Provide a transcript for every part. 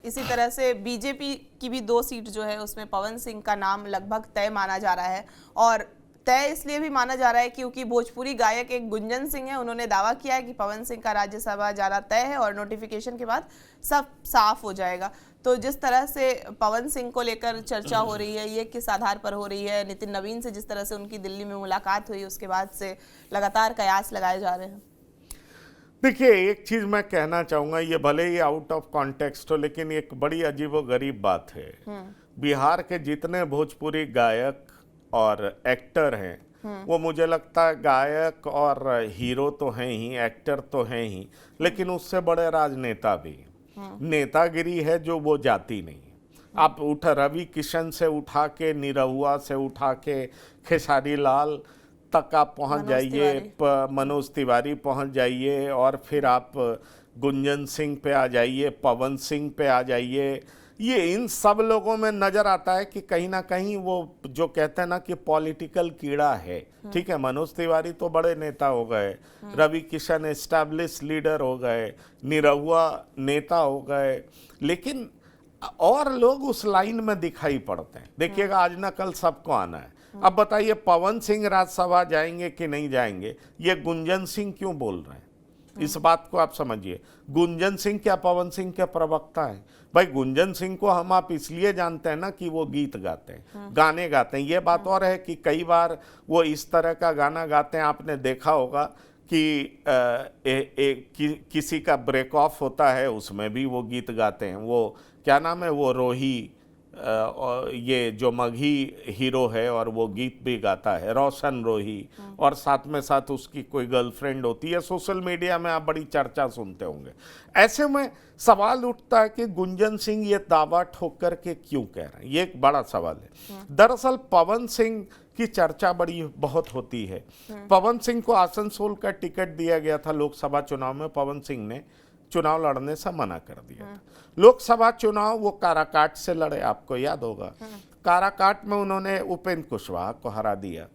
किसी तरह से बीजेपी की भी 2 सीट जो है उसमें पवन सिंह का नाम लगभग तय माना जा रहा है। और तय इसलिए भी माना जा रहा है क्योंकि भोजपुरी गायक एक गुंजन सिंह है, उन्होंने दावा किया है कि पवन सिंह का राज्यसभा जाना तय है और नोटिफिकेशन के बाद सब साफ हो जाएगा। तो जिस तरह से पवन सिंह को लेकर चर्चा हो रही है, ये किस आधार पर हो रही है? नितिन नवीन से जिस तरह से उनकी दिल्ली में मुलाकात हुई, उसके बाद से लगातार कयास लगाए जा रहे हैं। देखिए, एक चीज मैं कहना चाहूंगा, ये भले ही आउट ऑफ कॉन्टेक्स्ट हो, लेकिन एक बड़ी अजीबोगरीब बात है। बिहार के जितने भोजपुरी गायक और एक्टर हैं, वो मुझे लगता है गायक और हीरो तो हैं ही, एक्टर तो हैं ही, लेकिन उससे बड़े राजनेता भी। नेतागिरी है जो वो जाती नहीं। आप रवि किशन से उठा के, निरहुआ से उठा के, खेसारी लाल तक आप पहुंच जाइए, मनोज तिवारी पहुंच जाइए, और फिर आप गुंजन सिंह पे आ जाइए, पवन सिंह पे आ जाइए। ये इन सब लोगों में नजर आता है कि कहीं ना कहीं वो जो कहते हैं ना कि पॉलिटिकल कीड़ा है। ठीक है, मनोज तिवारी तो बड़े नेता हो गए, रवि किशन एस्टैब्लिश लीडर हो गए, निरहुआ नेता हो गए, लेकिन और लोग उस लाइन में दिखाई पड़ते हैं। देखिएगा, आज ना कल सबको आना है। अब बताइए, पवन सिंह राज्यसभा जाएंगे कि नहीं जाएंगे, ये गुंजन सिंह क्यों बोल रहे हैं? इस बात को आप समझिए। गुंजन सिंह क्या पवन सिंह के प्रवक्ता है? भाई, गुंजन सिंह को हम आप इसलिए जानते हैं ना कि वो गीत गाते हैं, गाने गाते हैं। ये बात और है कि कई बार वो इस तरह का गाना गाते हैं, आपने देखा होगा कि किसी का ब्रेक ऑफ होता है, उसमें भी वो गीत गाते हैं। वो क्या नाम है, वो रोही, ये जो मगही हीरो है और वो गीत भी गाता है, रोशन रोही, और साथ में साथ उसकी कोई गर्लफ्रेंड होती है। सोशल मीडिया में आप बड़ी चर्चा सुनते होंगे। ऐसे में सवाल उठता है कि गुंजन सिंह ये दावा ठोक कर के क्यों कह रहे हैं? ये एक बड़ा सवाल है। दरअसल पवन सिंह की चर्चा बहुत होती है। पवन सिंह को आसनसोल का टिकट दिया गया था लोकसभा चुनाव में। पवन सिंह ने चुनाव लड़ने से मना कर दिया था। लोकसभा चुनाव वो काराकाट से लड़े, आपको याद होगा। काराकाट में उन्होंने उपेंद्र कुशवाहा को हरा दिया।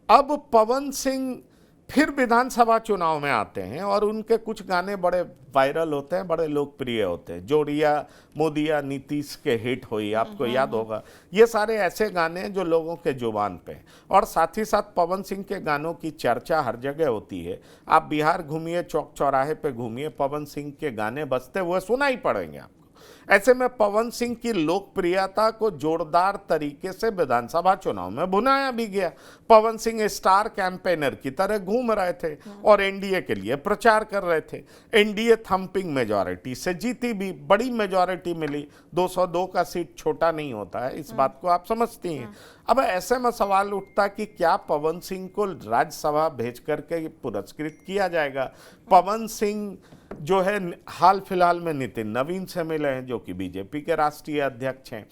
अब पवन सिंह फिर विधानसभा चुनाव में आते हैं और उनके कुछ गाने बड़े वायरल होते हैं, बड़े लोकप्रिय होते हैं। जोड़िया मोदिया नीतीश के हिट हुई, आपको याद होगा। ये सारे ऐसे गाने हैं जो लोगों के जुबान पे हैं। और साथ ही साथ पवन सिंह के गानों की चर्चा हर जगह होती है। आप बिहार घूमिए, चौक चौराहे पे घूमिए, पवन सिंह के गाने बजते हुए सुनाई पड़ेंगे आपको। ऐसे में पवन सिंह की लोकप्रियता को जोरदार तरीके से विधानसभा चुनाव में भुनाया भी गया। पवन सिंह स्टार कैंपेनर की तरह घूम रहे थे और एनडीए के लिए प्रचार कर रहे थे। एनडीए थंपिंग मेजॉरिटी से जीती भी, बड़ी मेजॉरिटी मिली। 202 का सीट छोटा नहीं होता है, इस बात को आप समझती हैं। अब ऐसे में सवाल उठता कि क्या पवन सिंह को राज्यसभा भेज करके पुरस्कृत किया जाएगा? पवन सिंह जो है हाल फिलहाल में नितिन नवीन से मिले हैं, जो कि बीजेपी के राष्ट्रीय अध्यक्ष हैं।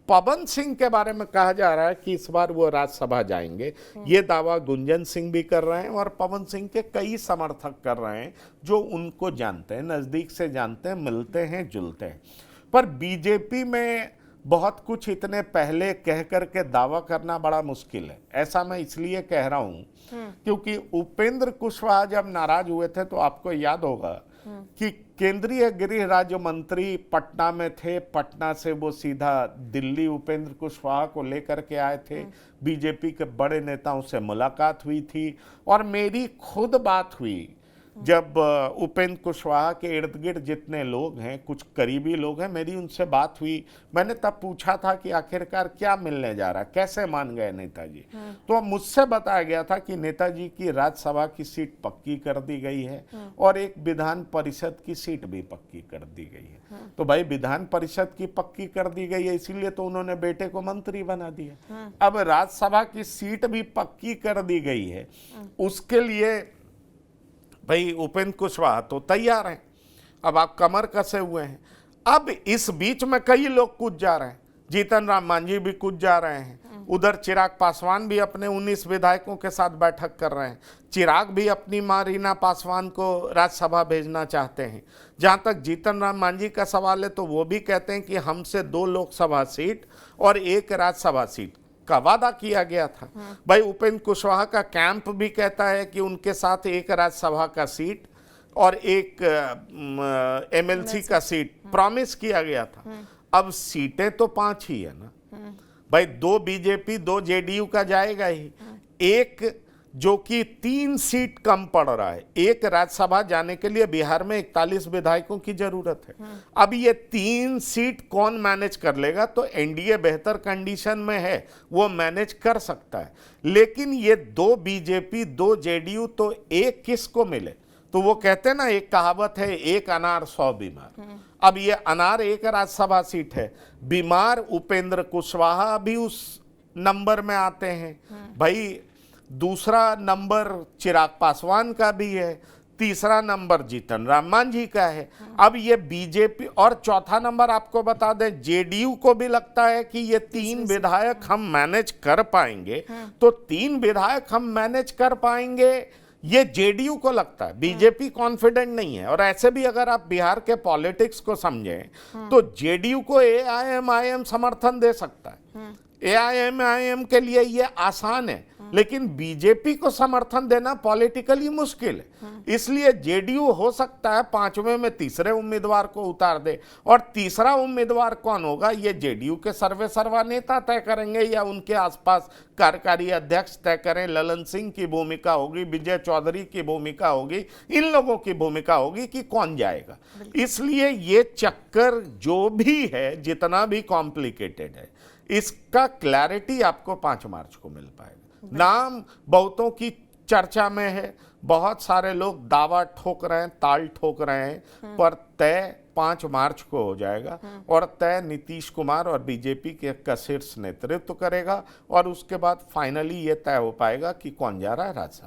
पवन सिंह के बारे में कहा जा रहा है कि इस बार वो राज्यसभा जाएंगे। ये दावा गुंजन सिंह भी कर रहे हैं और पवन सिंह के कई समर्थक कर रहे हैं जो उनको जानते हैं, नजदीक से जानते हैं, मिलते हैं, जुलते हैं। पर बीजेपी में बहुत कुछ इतने पहले कह करके दावा करना बड़ा मुश्किल है। ऐसा मैं इसलिए कह रहा हूं क्योंकि उपेंद्र कुशवाहा जब नाराज हुए थे तो आपको याद होगा कि केंद्रीय गृह राज्य मंत्री पटना में थे। पटना से वो सीधा दिल्ली उपेंद्र कुशवाहा को लेकर के आए थे। बीजेपी के बड़े नेताओं से मुलाकात हुई थी और मेरी खुद बात हुई जब उपेंद्र कुशवाहा के इर्द गिर्द जितने लोग हैं, कुछ करीबी लोग हैं, मेरी उनसे बात हुई। मैंने तब पूछा था कि आखिरकार क्या मिलने जा रहा है, कैसे मान गए नेताजी। तो मुझसे बताया गया था कि नेताजी की राज्यसभा की सीट पक्की कर दी गई है और एक विधान परिषद की सीट भी पक्की कर दी गई है। तो भाई, विधान परिषद की पक्की कर दी गई है, इसीलिए तो उन्होंने बेटे को मंत्री बना दिया। अब राज्यसभा की सीट भी पक्की कर दी गई है, उसके लिए भाई उपेंद्र कुशवाहा तो तैयार हैं। अब आप कमर कसे हुए हैं। अब इस बीच में कई लोग कूद जा रहे हैं। जीतन राम मांझी भी कूद जा रहे हैं। उधर चिराग पासवान भी अपने 19 विधायकों के साथ बैठक कर रहे हैं। चिराग भी अपनी मां रीना पासवान को राज्यसभा भेजना चाहते हैं। जहां तक जीतन राम मांझी का सवाल है तो वो भी कहते हैं कि हमसे 2 लोकसभा सीट और 1 राज्यसभा सीट का वादा किया गया था। भाई, उपेंद्र कुशवाहा का कैंप भी कहता है कि उनके साथ 1 राज्यसभा का सीट और एक एमएलसी का सीट प्रॉमिस किया गया था। अब सीटें तो 5 ही है ना भाई, 2 बीजेपी 2 जेडीयू का जाएगा ही, एक जो कि 3 सीट कम पड़ रहा है, एक राज्यसभा जाने के लिए बिहार में 41 विधायकों की जरूरत है। अब ये 3 सीट कौन मैनेज कर लेगा? तो एनडीए बेहतर कंडीशन में है, वो मैनेज कर सकता है। लेकिन ये 2 बीजेपी 2 जेडीयू, तो एक किसको मिले? तो वो कहते हैं ना, एक कहावत है, एक अनार 100 बीमार। अब ये अनार एक राज्यसभा सीट है, बीमार उपेंद्र कुशवाहा भी उस नंबर में आते हैं भाई। दूसरा नंबर चिराग पासवान का भी है, तीसरा नंबर जीतन राम मांझी का है। अब ये बीजेपी, और चौथा नंबर आपको बता दें, जेडीयू को भी लगता है कि ये 3 विधायक हम मैनेज कर पाएंगे। तो 3 विधायक हम मैनेज कर पाएंगे, ये जेडीयू को लगता है, बीजेपी कॉन्फिडेंट नहीं है। और ऐसे भी अगर आप बिहार के पॉलिटिक्स को समझें तो जेडीयू को एआईएमआईएम समर्थन दे सकता है, एआईएमआईएम के लिए ये आसान है, लेकिन बीजेपी को समर्थन देना पॉलिटिकली मुश्किल है। इसलिए जेडीयू हो सकता है 5वें में तीसरे उम्मीदवार को उतार दे, और तीसरा उम्मीदवार कौन होगा ये जेडीयू के सर्वे सर्वा नेता तय करेंगे या उनके आसपास कार्यकारी अध्यक्ष तय करें। ललन सिंह की भूमिका होगी, विजय चौधरी की भूमिका होगी, इन लोगों की भूमिका होगी कि कौन जाएगा। इसलिए ये चक्कर जो भी है, जितना भी कॉम्प्लिकेटेड है, इसका क्लैरिटी आपको 5 मार्च को मिल पाएगा। नाम बहुतों की चर्चा में है, बहुत सारे लोग दावा ठोक रहे हैं, ताल ठोक रहे हैं, पर तय 5 मार्च को हो जाएगा। और तय नीतीश कुमार और बीजेपी के शीर्ष नेतृत्व करेगा, और उसके बाद फाइनली ये तय हो पाएगा कि कौन जा रहा है राज्यसभा।